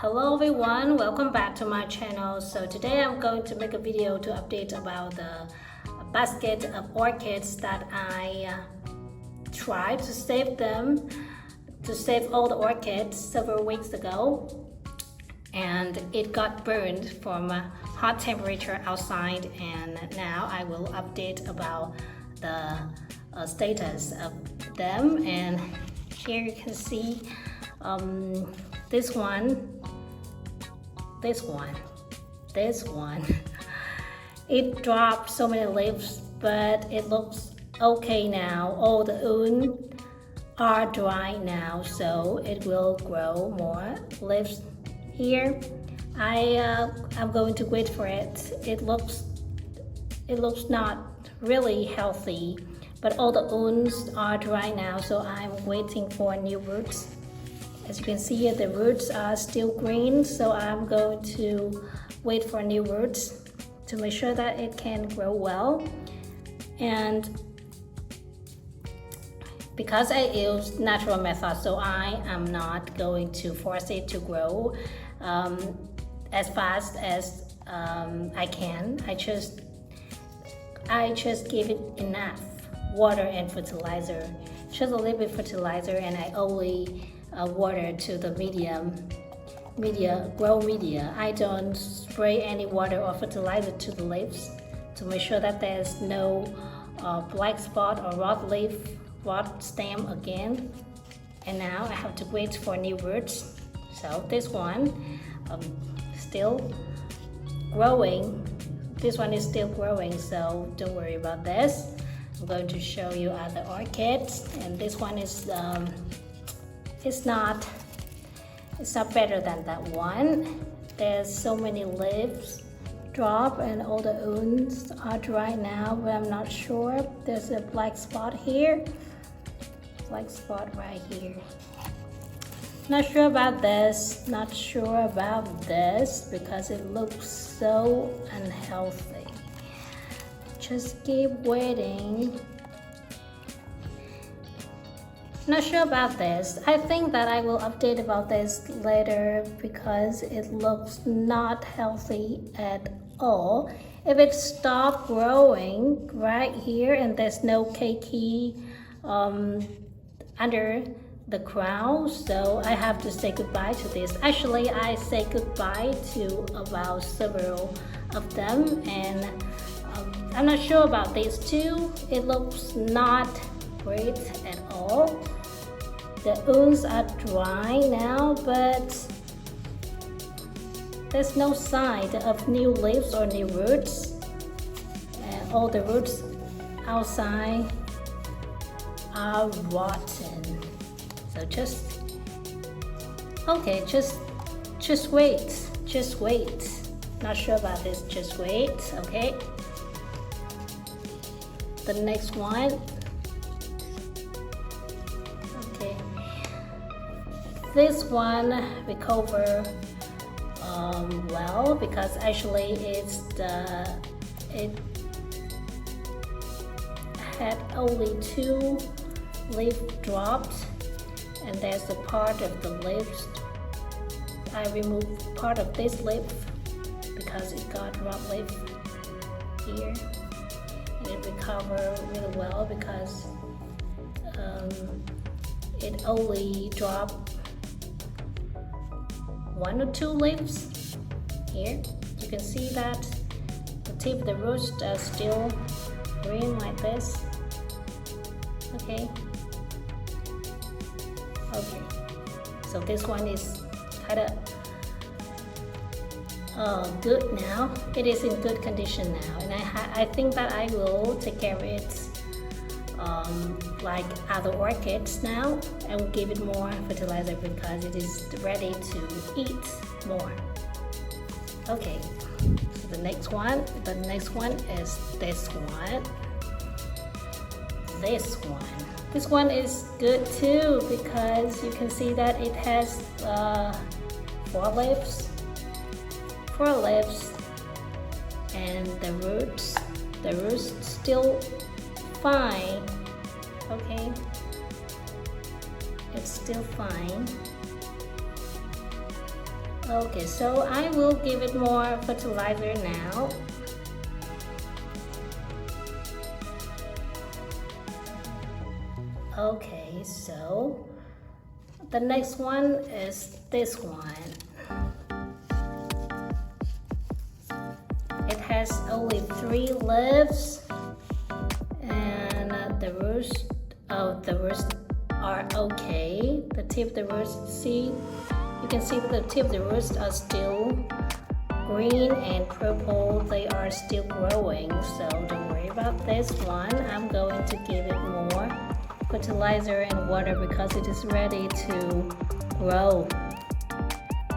Hello everyone, welcome back to my channel. So today I'm going to make a video to update about the basket of orchids that I tried to save all the orchids several weeks ago, and it got burned from a hot temperature outside, and now I will update about the status of them. And here you can see this one, it dropped so many leaves, but it looks okay now. All the wounds are dry now, so it will grow more leaves here. I'm going to wait for it. It looks not really healthy, but all the wounds are dry now, so I'm waiting for new roots. As you can see, the roots are still green, so I'm going to wait for new roots to make sure that it can grow well. And because I use natural method, so I am not going to force it to grow as fast as I can. I just give it enough water and fertilizer, just a little bit fertilizer, and I only water to the grow media. I don't spray any water or fertilizer to the leaves to make sure that there's no black spot or rot stem again. And now I have to wait for new roots. So this one still growing. This one is still growing, so don't worry about this. I'm going to show you other orchids, and this one is it's not better than that one. There's so many leaves drop and all the wounds are dry now, but I'm not sure. There's a black spot here, black spot right here. Not sure about this, because it looks so unhealthy. Just keep waiting. Not sure about this. I think that I will update about this later because it looks not healthy at all. If it stopped growing right here and there's no keiki under the crown, so I have to say goodbye to this. Actually, I say goodbye to about several of them, and I'm not sure about these two. It looks not great at all. The wounds are dry now, but there's no sign of new leaves or new roots, and all the roots outside are rotten. So just wait. Not sure about this, just wait. Okay, the next one. Okay, this one recover well, because actually it had only 2 leaf drops, and there's a part of the leaves. I removed part of this leaf because it got rough leaf here, and it recovered really well because it only dropped 1 or 2 leaves here. You can see that the tip of the roots are still green like this. Okay, so this one is kind of good now. It is in good condition now, and I think that I will take care of it like other orchids now. I will give it more fertilizer because it is ready to eat more. Okay, so the next one is this one. This one is good too, because you can see that it has 4 leaves, and the roots still fine. Okay, it's still fine. Okay, so I will give it more fertilizer now. Okay, so the next one is this one. It has only 3 leaves, and the roots are okay. The tip of the roots, you can see that the tip of the roots are still green and purple. They are still growing, so don't worry about this one. I'm going to give it more fertilizer and water because it is ready to grow.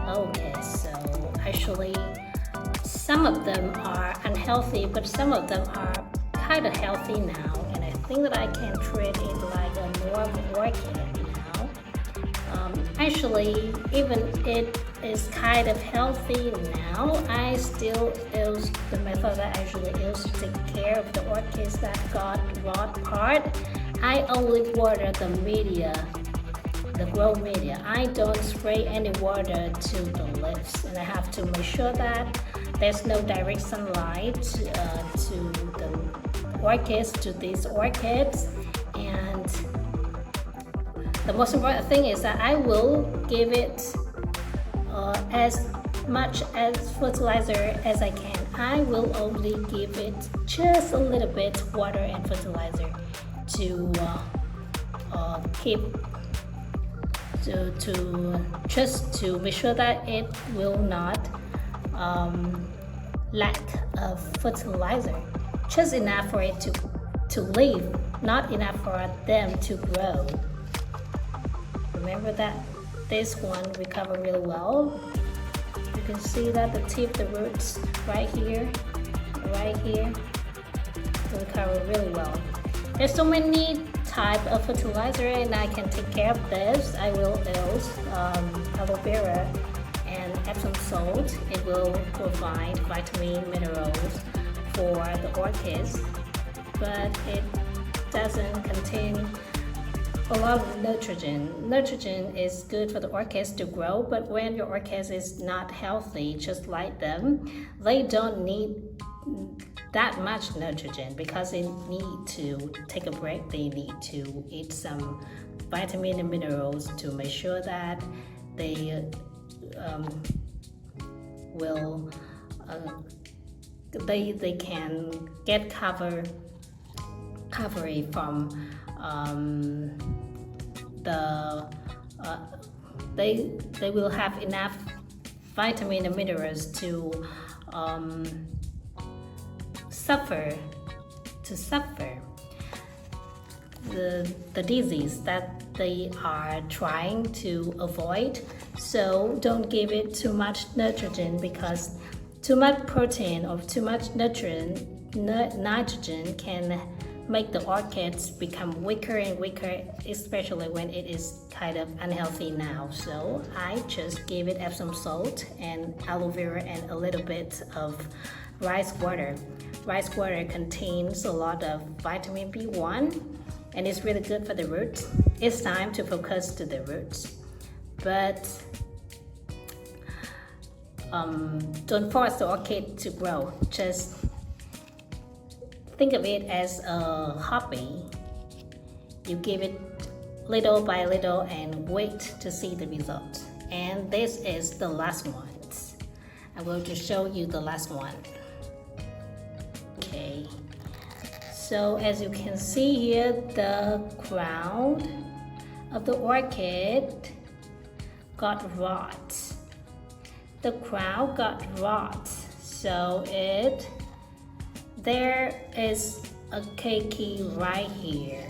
Okay, so actually some of them are unhealthy, but some of them are kind of healthy now, and I think that I can treat it like a more of an orchid now. Actually, even it is kind of healthy now, I still use the method that I usually use to take care of the orchids that got rot part. I only water the media, the grow media. I don't spray any water to the leaves, and I have to make sure that there's no direct sunlight to the orchids, to these orchids. And the most important thing is that I will give it as much as fertilizer as I can. I will only give it just a little bit water and fertilizer to keep just to make sure that it will not lack of fertilizer. Just enough for it to live, not enough for them to grow. Remember that this one recovered really well. You can see that the tip, the roots right here, recover really well. There's so many type of fertilizer, and I can take care of this. I will use aloe vera and Epsom salt. It will provide vitamin minerals for the orchids, but it doesn't contain a lot of nitrogen. Nitrogen is good for the orchids to grow, but when your orchids is not healthy, just like them, they don't need that much nitrogen because they need to take a break. They need to eat some vitamin and minerals to make sure that they will they can get recovery from they will have enough vitamin and minerals to suffer the disease that they are trying to avoid. So don't give it too much nitrogen, because too much protein or too much nitrogen can make the orchids become weaker and weaker, especially when it is kind of unhealthy now. So I just give it Epsom salt and aloe vera and a little bit of rice water. Rice water contains a lot of vitamin B1 and it's really good for the roots. It's time to focus to the roots, but don't force the orchid to grow. Just think of it as a hobby. You give it little by little and wait to see the result. And this is the last one. I'm going to show you the last one. Okay, so as you can see here, the crown of the orchid got rot. The crown got rot, so there is a cakey right here.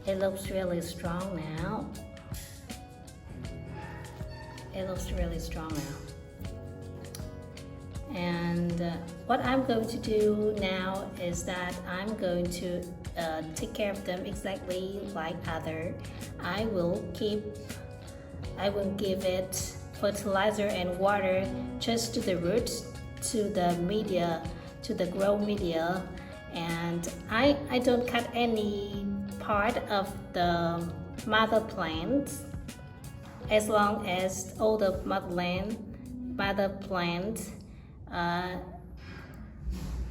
It looks really strong now. It looks really strong now. And what I'm going to do now is that I'm going to take care of them exactly like other. I will give it fertilizer and water just to the roots, to the media, to the grow media, and I don't cut any part of the mother plant. As long as all the mother plant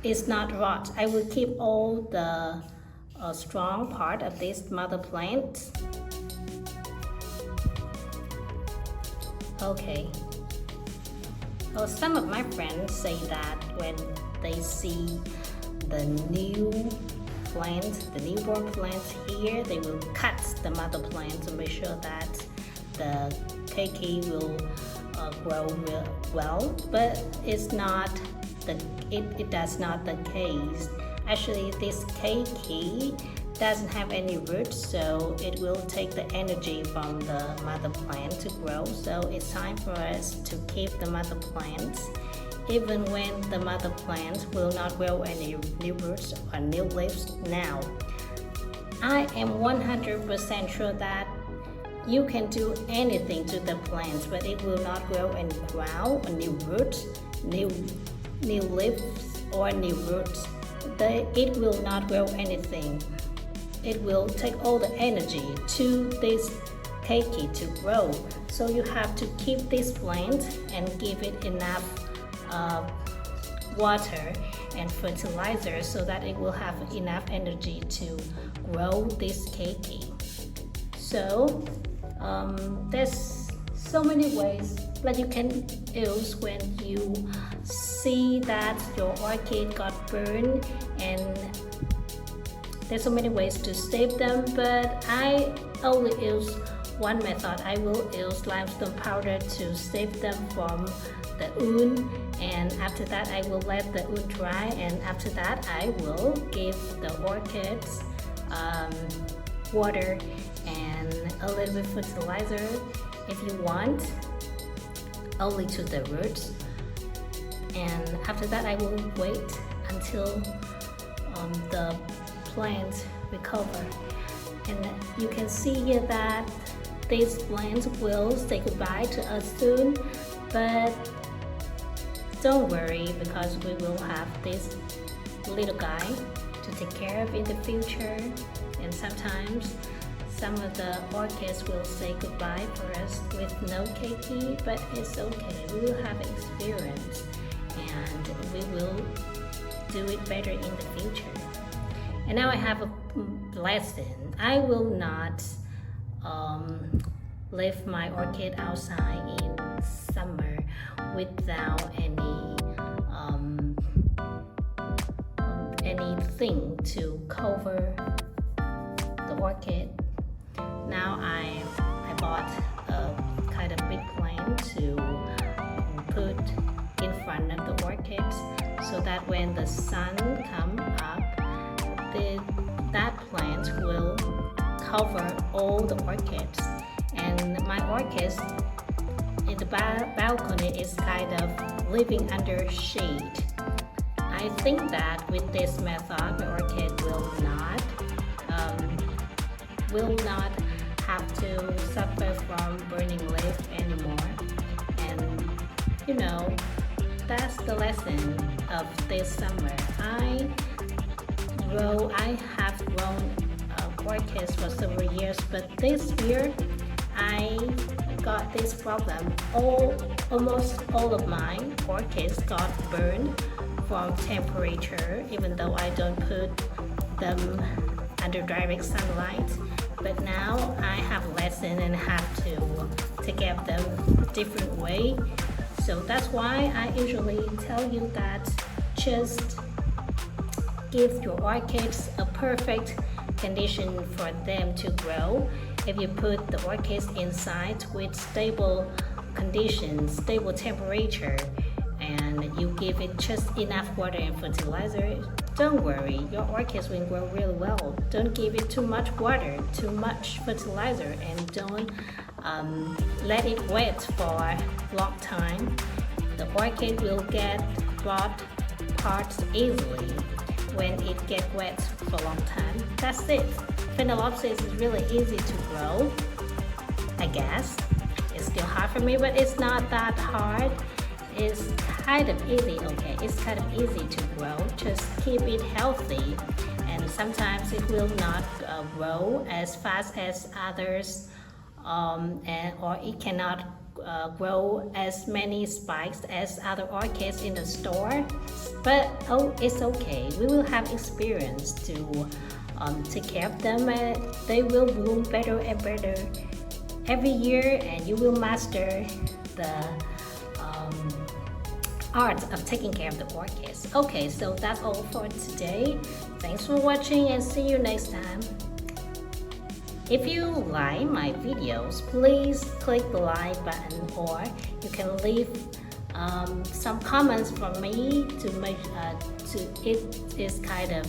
is not rot, I will keep all the strong part of this mother plant. Okay. Well, some of my friends say that when they see the new plant, the newborn plant here, they will cut the mother plant to make sure that the keiki will grow well, but it's not it does not the case. Actually, this keiki doesn't have any roots, so it will take the energy from the mother plant to grow. So it's time for us to keep the mother plants, even when the mother plant will not grow any new roots or new leaves now. I am 100% sure that you can do anything to the plants, but it will not grow any ground or new roots, new leaves or new roots. It will not grow anything. It will take all the energy to this keiki to grow. So you have to keep this plant and give it enough water and fertilizer so that it will have enough energy to grow this keiki. So there's so many ways that you can use when you see that your orchid got burned, and there's so many ways to save them, but I only use one method. I will use limestone powder to save them from the wound, and after that I will let the wound dry, and after that I will give the orchids water and a little bit fertilizer if you want, only to the roots. And after that I will wait until the plants recover. And you can see here that these plants will say goodbye to us soon, but don't worry, because we will have this little guy to take care of in the future. And sometimes some of the orchids will say goodbye for us with no keiki, but it's okay. We will have experience and we will do it better in the future. And now I have a lesson. I will not leave my orchid outside in summer without anything to cover the orchid. Now I bought a kind of big plant to put in front of the orchids, so that when the sun comes up, that plant will cover all the orchids. And my orchids in the balcony is kind of living under shade. I think that with this method, my orchid will not have to suffer from burning leaf anymore. And you know, that's the lesson of this summer. I have grown orchids for several years, but this year I got this problem. Almost all of my orchids got burned from temperature, even though I don't put them under direct sunlight. But now I have a lesson and have to take care of them a different way. So that's why I usually tell you that just give your orchids a perfect condition for them to grow. If you put the orchids inside with stable conditions, stable temperature, and you give it just enough water and fertilizer, don't worry, your orchids will grow really well. Don't give it too much water, too much fertilizer, and don't let it wet for a long time. The orchid will get rot parts easily when it gets wet for a long time. That's it. Phalaenopsis is really easy to grow, I guess. It's still hard for me, but it's not that hard. It's kind of easy, okay? It's kind of easy to grow. Just keep it healthy and sometimes it will not grow as fast as others, or it cannot grow as many spikes as other orchids in the store. But oh, it's okay. We will have experience to take care of them, and they will bloom better and better every year, and you will master the art of taking care of the orchids. Okay, so that's all for today. Thanks for watching and see you next time. If you like my videos, please click the like button, or you can leave some comments for me to make it is kind of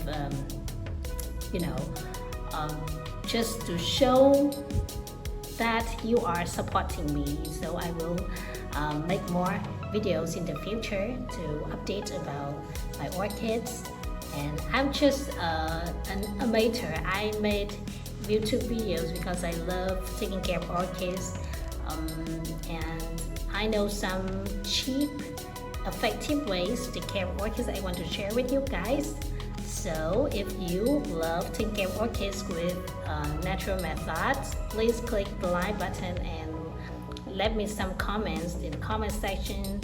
just to show that you are supporting me. So I will make more videos in the future to update about my orchids. And I'm just an amateur. I made YouTube videos because I love taking care of orchids, and I know some cheap, effective ways to take care of orchids I want to share with you guys. So if you love taking care of orchids with natural methods, please click the like button and let me some comments in the comment section.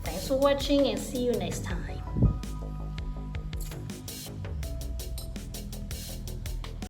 Thanks for watching and see you next time.